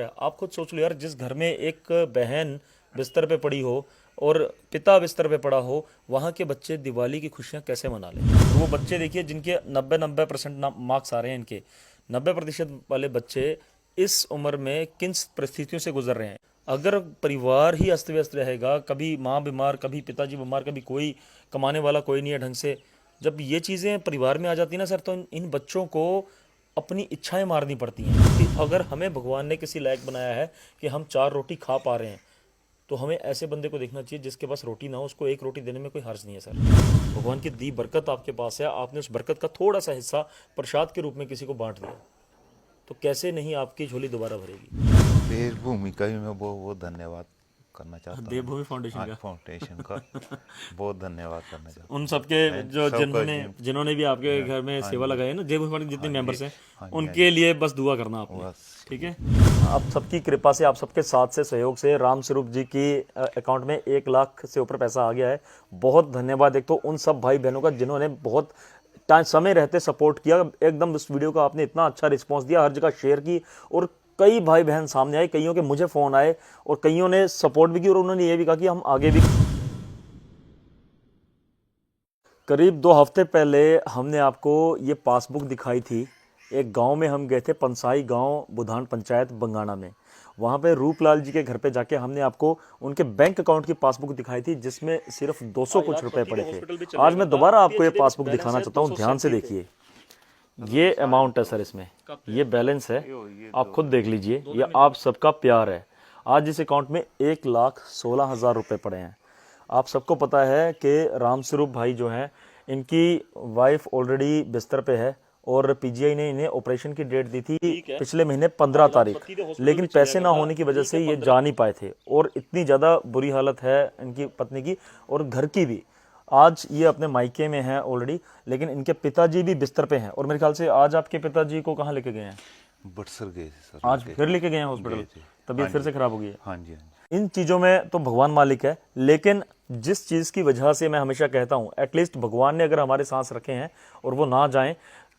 आप खुद सोच लो यार, जिस घर में एक बहन बिस्तर पे पड़ी हो और पिता बिस्तर पे पड़ा हो, वहाँ के बच्चे दिवाली की खुशियाँ कैसे मना लें। तो वो बच्चे देखिए जिनके 90-90% मार्क्स आ रहे हैं, इनके 90% वाले बच्चे इस उम्र में किन परिस्थितियों से गुजर रहे हैं। अगर परिवार ही अस्त व्यस्त रहेगा, कभी माँ बीमार, कभी पिताजी बीमार, कभी कोई कमाने वाला कोई नहीं है ढंग से, जब ये चीज़ें परिवार में आ जाती ना सर, तो इन बच्चों को अपनी इच्छाएं मारनी पड़ती हैं। कि अगर हमें भगवान ने किसी लायक बनाया है कि हम 4 रोटी खा पा रहे हैं, तो हमें ऐसे बंदे को देखना चाहिए जिसके पास रोटी ना हो, उसको एक रोटी देने में कोई हर्ज नहीं है सर। भगवान की दी बरकत आपके पास है, आपने उस बरकत का थोड़ा सा हिस्सा प्रसाद के रूप में किसी को बांट दिया, तो कैसे नहीं आपकी झोली दोबारा भरेगी। देवभूमि का भी मैं बहुत बहुत धन्यवाद करना चाहता हूँ। देवभूमि फाउंडेशन आज का फाउंडेशन का बहुत धन्यवाद करना चाहता उन हूँ सबके एंड जो सबका जिन्होंने जिन जिन्होंने भी आपके घर में हाँ सेवा जी, लगाई है ना, देवभूमि फाउंडेशन जितने हाँ जी, मेंबर्स हैं, हाँ जी, हाँ उनके जी, लिए बस दुआ करना आपने। बस ठीक है। आप सबकी कृपा से, आप सबके साथ से, सहयोग से राम स्वरूप जी की अकाउंट में 1 लाख से ऊपर पैसा आ गया है। बहुत धन्यवाद एक तो उन सब भाई बहनों का जिन्होंने बहुत टाइम समय रहते सपोर्ट किया। एकदम इस वीडियो का आपने इतना अच्छा रिस्पांस दिया, हर जगह शेयर की, और कई भाई बहन सामने आए, कईयों के मुझे फ़ोन आए और कईयों ने सपोर्ट भी की, और उन्होंने ये भी कहा कि हम आगे भी। करीब 2 हफ्ते पहले हमने आपको ये पासबुक दिखाई थी। एक गांव में हम गए थे, पंसाई गांव, बुधान पंचायत, बंगाणा में। वहाँ पे रूपलाल जी के घर पे जाके हमने आपको उनके बैंक अकाउंट की पासबुक दिखाई थी, जिसमें सिर्फ 200 कुछ रुपए पड़े थे। आज मैं दोबारा आपको ये पासबुक दिखाना चाहता हूँ, ध्यान से देखिए। ये अमाउंट है सर, इसमें ये बैलेंस है, आप खुद देख लीजिए। ये आप सबका प्यार है। आज इस अकाउंट में 1,16,000 रुपये पड़े हैं। आप सबको पता है कि रामस्वरूप भाई जो हैं, इनकी वाइफ ऑलरेडी बिस्तर पे है, और पीजीआई ने इन्हें ऑपरेशन की डेट दी थी पिछले महीने 15 तारीख, लेकिन पैसे ना होने की वजह से ये जा नहीं पाए थे। और इतनी ज़्यादा बुरी हालत है इनकी पत्नी की और घर की भी। आज ये अपने मायके में हैं ऑलरेडी, लेकिन इनके पिताजी भी बिस्तर पे हैं। और मेरे ख्याल से आज आपके पिताजी को कहाँ लेके गए हैं? बटसर गए थे सर, आज फिर लेके गए हैं हॉस्पिटल? गए थे। तबीयत हाँ फिर जी, से खराब हो गई है? हाँ जी, हाँ जी, इन चीज़ों में तो भगवान मालिक है, लेकिन जिस चीज़ की वजह से मैं हमेशा कहता हूँ, एटलीस्ट भगवान ने अगर हमारे सांस रखे हैं और वो ना जाएं,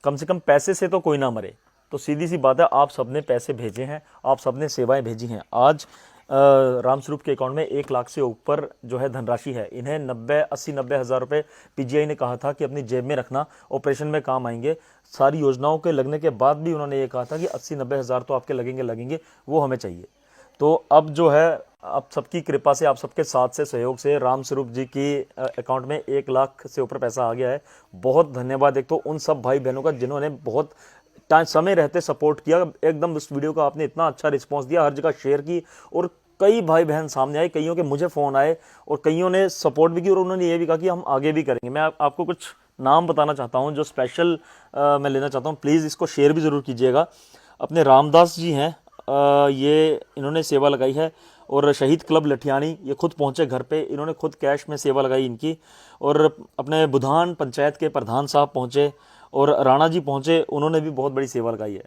कम से कम पैसे से तो कोई ना मरे। तो सीधी सी बात है, आप सबने पैसे भेजे हैं, आप सबने सेवाएं भेजी हैं। आज रामस्वरूप के अकाउंट में 1 लाख से ऊपर जो है धनराशि है। इन्हें 90-80-90 हज़ार रुपये पीजीआई ने कहा था कि अपनी जेब में रखना, ऑपरेशन में काम आएंगे। सारी योजनाओं के लगने के बाद भी उन्होंने ये कहा था कि 80-90 हज़ार तो आपके लगेंगे, वो हमें चाहिए। तो अब जो है, आप सबकी कृपा से, आप सबके साथ से, सहयोग से राम स्वरूप जी की अकाउंट में 1 लाख से ऊपर पैसा आ गया है। बहुत धन्यवाद एक तो उन सब भाई बहनों का जिन्होंने बहुत टाइम समय रहते सपोर्ट किया। एकदम इस वीडियो का आपने इतना अच्छा रिस्पांस दिया, हर जगह शेयर की, और कई भाई बहन सामने आए, कईयों के मुझे फ़ोन आए और कईयों ने सपोर्ट भी की, और उन्होंने ये भी कहा कि हम आगे भी करेंगे। मैं आपको कुछ नाम बताना चाहता हूँ जो स्पेशल मैं लेना चाहता हूँ। प्लीज़ इसको शेयर भी ज़रूर कीजिएगा। अपने रामदास जी हैं, ये इन्होंने सेवा लगाई है। और शहीद क्लब लठियानी, ये खुद पहुंचे घर पे, इन्होंने खुद कैश में सेवा लगाई इनकी। और अपने बुधान पंचायत के प्रधान साहब पहुंचे, और राणा जी पहुंचे, उन्होंने भी बहुत बड़ी सेवा लगाई है।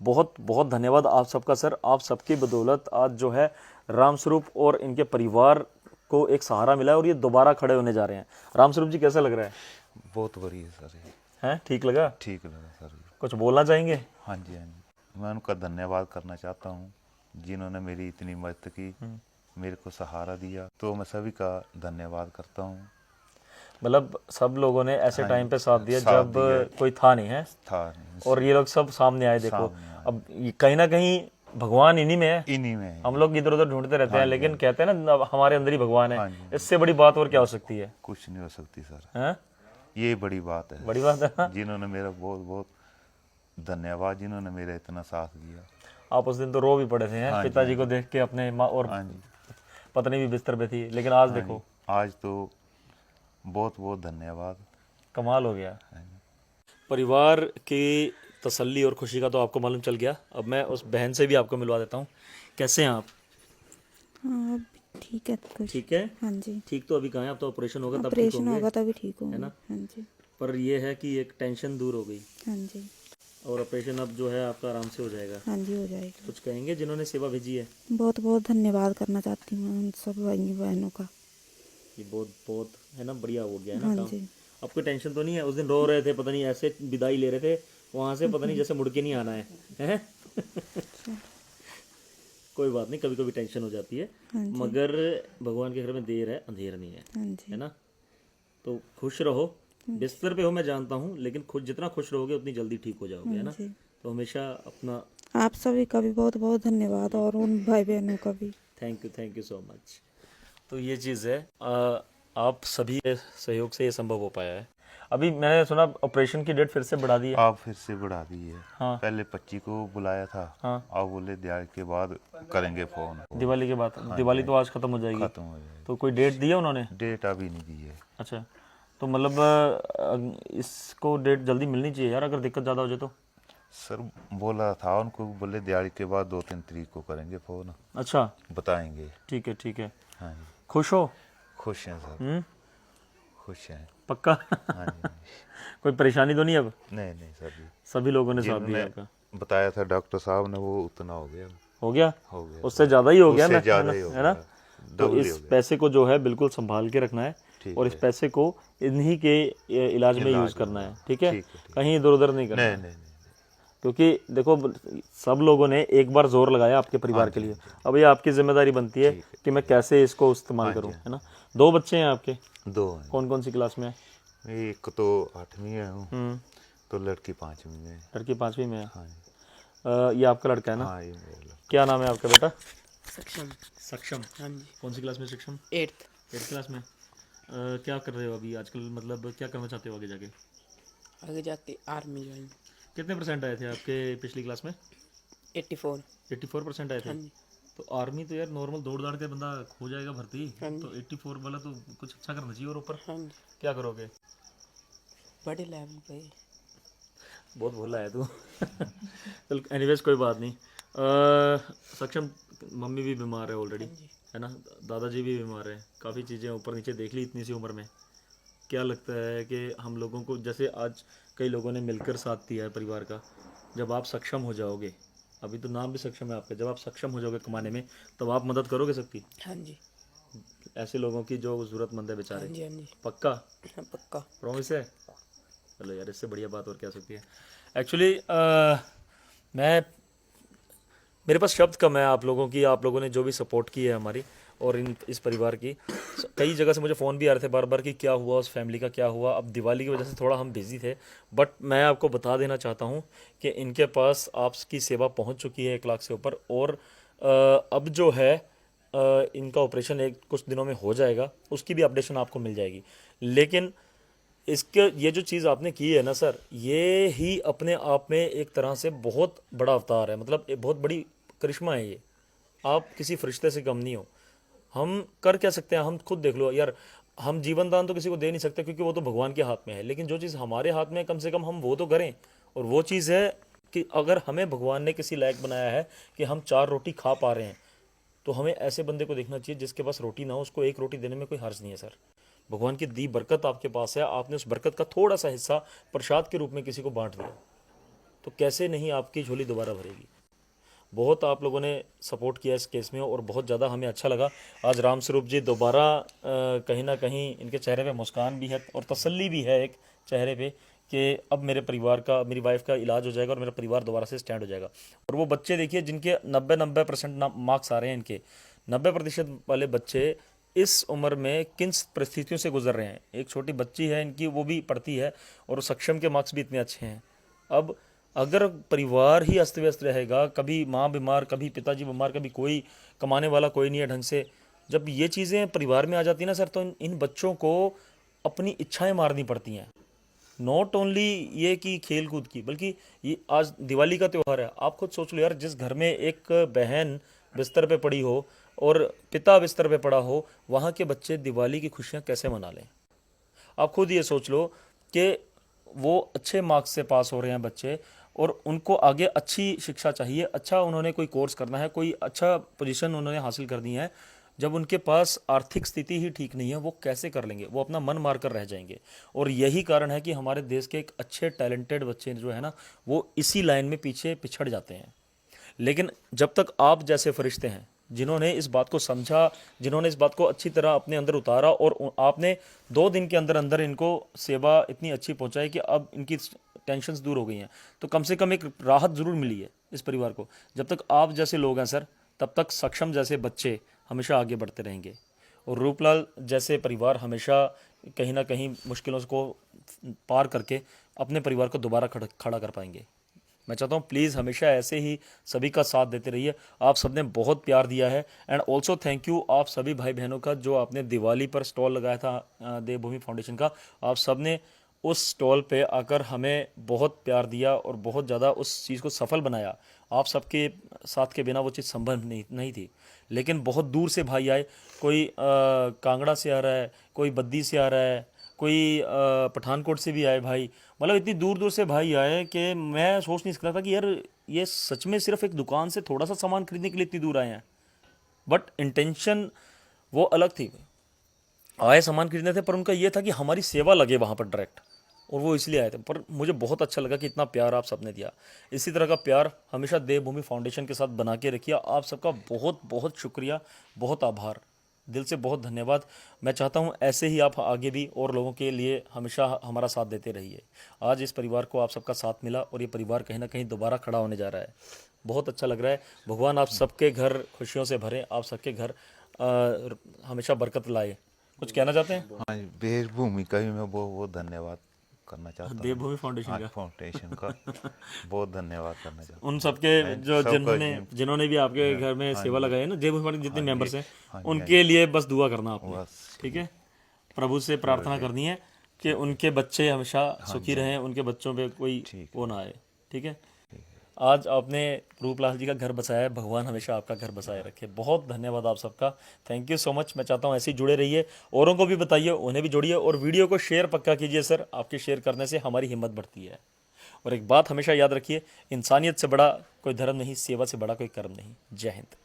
बहुत बहुत धन्यवाद आप सबका सर। आप सबकी बदौलत आज जो है रामस्वरूप और इनके परिवार को एक सहारा मिला है, और ये दोबारा खड़े होने जा रहे हैं। रामस्वरूप जी, कैसा लग रहा है? बहुत बढ़िया सर, ये हैं, ठीक लगा? ठीक लगा सर। कुछ बोलना चाहेंगे? हाँ जी, हाँ जी, मैं उनका धन्यवाद करना चाहता हूँ जिन्होंने मेरी इतनी मदद की, मेरे को सहारा दिया, तो मैं सभी का धन्यवाद करता हूँ। मतलब सब लोगों ने ऐसे हाँ टाइम जी, पे साथ दिया साथ जब दिया कोई था नहीं है, था नहीं, और ये लोग सब सामने आए। देखो, सामने आए, अब कहीं ना कहीं भगवान इन्हीं में है। इन्हीं में है। हम लोग इधर उधर ढूंढते रहते हाँ हैं, जी, लेकिन हाँ जी, कहते हैं ना, अब हमारे अंदर ही भगवान है। हाँ जी, इससे बड़ी बात और क्या हो सकती है? कुछ नहीं हो सकती सर, हैं? ये बड़ी बात है। बड़ी बात है ना? जिन्होंने मेरा बहुत बहुत धन्यवाद, जिन्होंने मेरा इतना साथ दिया। आप उस दिन तो रो भी पड़े थे हैं, हाँ जी, पिताजी हाँ को जी, देख के अपने माँ, और हाँ जी, पत्नी भी बिस्तर पे थी, लेकिन आज हाँ जी, देखो, आज तो बहुत बहुत धन्यवाद। कमाल हो गया। हाँ जी, परिवार की तसल्ली और खुशी का तो आपको मालूम चल गया। अब मैं उस बहन से भी आपको मिलवा देता हूँ। कैसे हैं आप? हाँ, अब ठीक है कुछ। ठीक है? हाँ जी, ठीक तो अभी कहाँ है? अब तो ऑपरेशन होगा तब ठीक ऑपरेशन होंगे, होगा तभी ठीक है होंगे। ना? हाँ जी, पर यह है कि एक टेंशन दूर हो गई, हाँ जी, और ऑपरेशन अब जो है आपका आराम से हो जाएगा। हाँ जी, हो जाएगा। कुछ कहेंगे जिन्होंने सेवा भेजी है? बहुत बहुत धन्यवाद करना चाहती हूँ उन सब भाई बहनों का। ये बहुत बहुत है ना, बढ़िया हो गया है ना हाँ काम। जी, अब कोई टेंशन तो नहीं है? उस दिन रो रहे थे, पता नहीं ऐसे विदाई ले रहे थे वहाँ से, पता नहीं जैसे मुड़ के नहीं आना है, हैं? कोई बात नहीं, कभी कभी टेंशन हो जाती है, हाँ जी। मगर भगवान के घर में देर है अंधेर नहीं है, हाँ जी। है ना। तो खुश रहो, बिस्तर पे हो मैं जानता हूँ, लेकिन खुद जितना खुश रहोगे उतनी जल्दी ठीक हो जाओगे, है ना। जी। तो हमेशा अपना आप सभी का भी बहुत बहुत धन्यवाद, और उन भाई बहनों का भी। Thank you so much. तो ये चीज़ है, आप सभी के सहयोग से ये संभव हो पाया है। अभी मैंने सुना ऑपरेशन की डेट फिर से बढ़ा दी है। आप फिर से बढ़ा दी है। हाँ। पहले 25 को बुलाया था। हाँ। आप बोले दिवाली के बाद करेंगे फोन। दिवाली के बाद, दिवाली तो आज खत्म हो जाएगी, खत्म हो जाएगी। तो कोई डेट दी है उन्होंने? डेट अभी नहीं दी है। अच्छा, तो मतलब इसको डेट जल्दी मिलनी चाहिए यार, अगर दिक्कत ज़्यादा हो जाए तो। सर बोला था उनको, बोले दिवाली के बाद 2-3 तारीख को करेंगे फोन, अच्छा, बताएंगे। ठीक है ठीक है। हाँ जी। खुश हो? खुश हैं सर। हम्म, खुश हैं। पक्का? हाँ जी। कोई परेशानी तो नहीं अब? नहीं नहीं सर जी, सभी लोगों ने साथ जिन्होंने दिया आपका? बताया था डॉक्टर साहब ने वो उतना हो गया। हो गया? हो गया। उससे ज़्यादा ही हो गया उससे ना, ज़्यादा ही हो है ना। गया। तो डबल ही इस हो गया। पैसे को जो है बिल्कुल संभाल के रखना है, ठीक और इस है। पैसे को इन्हीं के इलाज में यूज़ करना है, ठीक है। ठीक है, ठीक। कहीं इधर उधर नहीं करना नहीं है। नहीं नहीं। क्योंकि देखो, सब लोगों ने एक बार जोर लगाया आपके परिवार के लिए, अब ये आपकी जिम्मेदारी बनती है ठीक है, कि मैं कैसे इसको इस्तेमाल करूं, है ना। 2 बच्चे हैं आपके, दो हैं। कौन कौन सी क्लास में है? एक तो 8वीं है हूँ, तो लड़की 5वीं में है। लड़की 5वीं में है। हाँ जी। ये आपका लड़का है ना? हाँ ये मेरा लड़का। क्या नाम है आपका बेटा? सक्षम। सक्षम। हाँ जी। कौन सी क्लास में सक्षम? 8th। 8th क्लास में। क्या कर रहे हो अभी आजकल, मतलब क्या करना चाहते हो आगे जाके? आगे जाके आर्मी ज्वाइन। कितने % आए थे आपके पिछली क्लास में? 84। 84% आए थे। हाँ जी। तो आर्मी तो यार नॉर्मल दौड़ दाड़ के बंदा हो जाएगा भर्ती, हाँ जी। तो 84 वाला तो कुछ अच्छा करना चाहिए। और ऊपर हाँ जी। क्या करोगे? बड़े लेवल पे। बहुत भोला है तू। चल एनीवेज कोई बात नहीं। सक्षम, मम्मी भी बीमार है ऑलरेडी, हाँ जी। है ना, दादाजी भी बीमार है, काफ़ी चीज़ें ऊपर नीचे देख ली इतनी सी उम्र में। क्या लगता है कि हम लोगों को, जैसे आज कई लोगों ने मिलकर साथ दिया है परिवार का, जब आप सक्षम हो जाओगे, अभी तो नाम भी सक्षम है आपका, जब आप सक्षम हो जाओगे कमाने में, तब आप मदद करोगे सबकी, हाँ जी। ऐसे लोगों की जो ज़रूरतमंद है हाँ बेचारे? जी। हाँ जी। पक्का? हाँ, पक्का। प्रॉमिस है? चलो यार, इससे बढ़िया बात और क्या सकती है। एक्चुअली मैं, मेरे पास शब्द कम है आप लोगों की, आप लोगों ने जो भी सपोर्ट की है हमारी और इस परिवार की। कई जगह से मुझे फ़ोन भी आ रहे थे बार बार कि क्या हुआ, उस फैमिली का क्या हुआ। अब दिवाली की वजह से थोड़ा हम बिज़ी थे, बट मैं आपको बता देना चाहता हूँ कि इनके पास आपकी सेवा पहुँच चुकी है 1 लाख से ऊपर। और अब जो है इनका ऑपरेशन कुछ दिनों में हो जाएगा, उसकी भी अपडेशन आपको मिल जाएगी। लेकिन इसके, ये जो चीज़ आपने की है ना सर, ये ही अपने आप में एक तरह से बहुत बड़ा अवतार है, मतलब एक बहुत बड़ी करिश्मा है ये। आप किसी फरिश्ते से कम नहीं हो। हम कर क्या सकते हैं, हम खुद देख लो यार, हम जीवन दान तो किसी को दे नहीं सकते क्योंकि वो तो भगवान के हाथ में है, लेकिन जो चीज़ हमारे हाथ में है कम से कम हम वो तो करें। और वो चीज़ है कि अगर हमें भगवान ने किसी लायक बनाया है कि हम 4 रोटी खा पा रहे हैं, तो हमें ऐसे बंदे को देखना चाहिए जिसके पास रोटी ना हो, उसको 1 रोटी देने में कोई हर्ज नहीं है सर। भगवान की दी बरकत आपके पास है, आपने उस बरकत का थोड़ा सा हिस्सा प्रसाद के रूप में किसी को बांट दिया, तो कैसे नहीं आपकी झोली दोबारा भरेगी। बहुत आप लोगों ने सपोर्ट किया इस केस में, और बहुत ज़्यादा हमें अच्छा लगा। आज रामस्वरूप जी दोबारा कहीं ना कहीं इनके चेहरे पे मुस्कान भी है और तसल्ली भी है एक चेहरे पे कि अब मेरे परिवार का, मेरी वाइफ का इलाज हो जाएगा और मेरा परिवार दोबारा से स्टैंड हो जाएगा। और वो बच्चे देखिए जिनके 90% मार्क्स आ रहे हैं, इनके 90% वाले बच्चे इस उम्र में किन परिस्थितियों से गुजर रहे हैं। एक छोटी बच्ची है इनकी, वो भी पढ़ती है, और सक्षम के मार्क्स भी इतने अच्छे हैं। अब अगर परिवार ही अस्त व्यस्त रहेगा, कभी माँ बीमार, कभी पिताजी बीमार, कभी कोई कमाने वाला कोई नहीं है ढंग से, जब ये चीज़ें परिवार में आ जाती हैं ना सर, तो इन बच्चों को अपनी इच्छाएं मारनी पड़ती हैं। नॉट ओनली ये कि खेल कूद की, बल्कि ये आज दिवाली का त्यौहार है। आप खुद सोच लो यार, जिस घर में एक बहन बिस्तर पे पड़ी हो और पिता बिस्तर पे पड़ा हो, वहाँ के बच्चे दिवाली की खुशियाँ कैसे मना लें। आप खुद ये सोच लो कि वो अच्छे मार्क्स से पास हो रहे हैं बच्चे, और उनको आगे अच्छी शिक्षा चाहिए, अच्छा उन्होंने कोई कोर्स करना है, कोई अच्छा पोजीशन उन्होंने हासिल करनी है। जब उनके पास आर्थिक स्थिति ही ठीक नहीं है, वो कैसे कर लेंगे, वो अपना मन मार कर रह जाएंगे। और यही कारण है कि हमारे देश के एक अच्छे टैलेंटेड बच्चे जो है ना, वो इसी लाइन में पीछे पिछड़ जाते हैं। लेकिन जब तक आप जैसे फरिश्ते हैं जिन्होंने इस बात को समझा, जिन्होंने इस बात को अच्छी तरह अपने अंदर उतारा, और आपने 2 दिन के अंदर अंदर इनको सेवा इतनी अच्छी पहुंचाई कि अब इनकी टेंशन्स दूर हो गई हैं, तो कम से कम एक राहत ज़रूर मिली है इस परिवार को। जब तक आप जैसे लोग हैं सर, तब तक सक्षम जैसे बच्चे हमेशा आगे बढ़ते रहेंगे और रूपलाल जैसे परिवार हमेशा कहीं ना कहीं मुश्किलों को पार करके अपने परिवार को दोबारा खड़ा कर पाएंगे। मैं चाहता हूँ प्लीज़ हमेशा ऐसे ही सभी का साथ देते रहिए। आप सबने बहुत प्यार दिया है एंड ऑल्सो थैंक यू आप सभी भाई बहनों का जो आपने दिवाली पर स्टॉल लगाया था देवभूमि फाउंडेशन का। आप सबने उस स्टॉल पे आकर हमें बहुत प्यार दिया और बहुत ज़्यादा उस चीज़ को सफल बनाया। आप सबके साथ के बिना वो चीज़ संभव नहीं थी। लेकिन बहुत दूर से भाई आए, कोई कांगड़ा से आ रहा है, कोई बद्दी से आ रहा है, कोई पठानकोट से भी आए भाई। मतलब इतनी दूर दूर से भाई आए कि मैं सोच नहीं सकता था कि यार ये सच में सिर्फ एक दुकान से थोड़ा सा सामान खरीदने के लिए इतनी दूर आए हैं। बट इंटेंशन वो अलग थी, आए सामान खरीदने थे, पर उनका ये था कि हमारी सेवा लगे वहाँ पर डायरेक्ट, और वो इसलिए आए थे। पर मुझे बहुत अच्छा लगा कि इतना प्यार आप सबने दिया। इसी तरह का प्यार हमेशा देवभूमि फाउंडेशन के साथ बना के रखिए। आप सबका बहुत बहुत शुक्रिया, बहुत आभार, दिल से बहुत धन्यवाद। मैं चाहता हूँ ऐसे ही आप आगे भी और लोगों के लिए हमेशा हमारा साथ देते रहिए। आज इस परिवार को आप सबका साथ मिला और ये परिवार कहीं ना कहीं दोबारा खड़ा होने जा रहा है। बहुत अच्छा लग रहा है। भगवान आप सबके घर खुशियों से भरे, आप सबके घर हमेशा बरकत लाए। कुछ कहना चाहते हैं? हाँ जी, देवभूमि का भी मैं बहुत बहुत धन्यवाद करना चाहता हूँ। देवभूमि फाउंडेशन का फाउंडेशन का बहुत धन्यवाद करना चाहता उन सबके जो सबका जिन्होंने भी आपके घर में सेवा लगाई है ना, देवभूमि फाउंडेशन जितने मेंबर्स हैं हाँ जी, उनके लिए बस दुआ करना आपने, बस ठीक है? प्रभु से प्रार्थना करनी है कि उनके बच्चे हमेशा सुखी रहें, उनके बच्चों पे कोई वो ना आए, ठीक है? आज आपने रूपलाल जी का घर बसाया है, भगवान हमेशा आपका घर बसाए रखे। बहुत धन्यवाद आप सबका, थैंक यू सो मच। मैं चाहता हूँ ऐसे ही जुड़े रहिए, औरों को भी बताइए, उन्हें भी जोड़िए और वीडियो को शेयर पक्का कीजिए सर। आपके शेयर करने से हमारी हिम्मत बढ़ती है। और एक बात हमेशा याद रखिए, इंसानियत से बड़ा कोई धर्म नहीं, सेवा से बड़ा कोई कर्म नहीं। जय हिंद।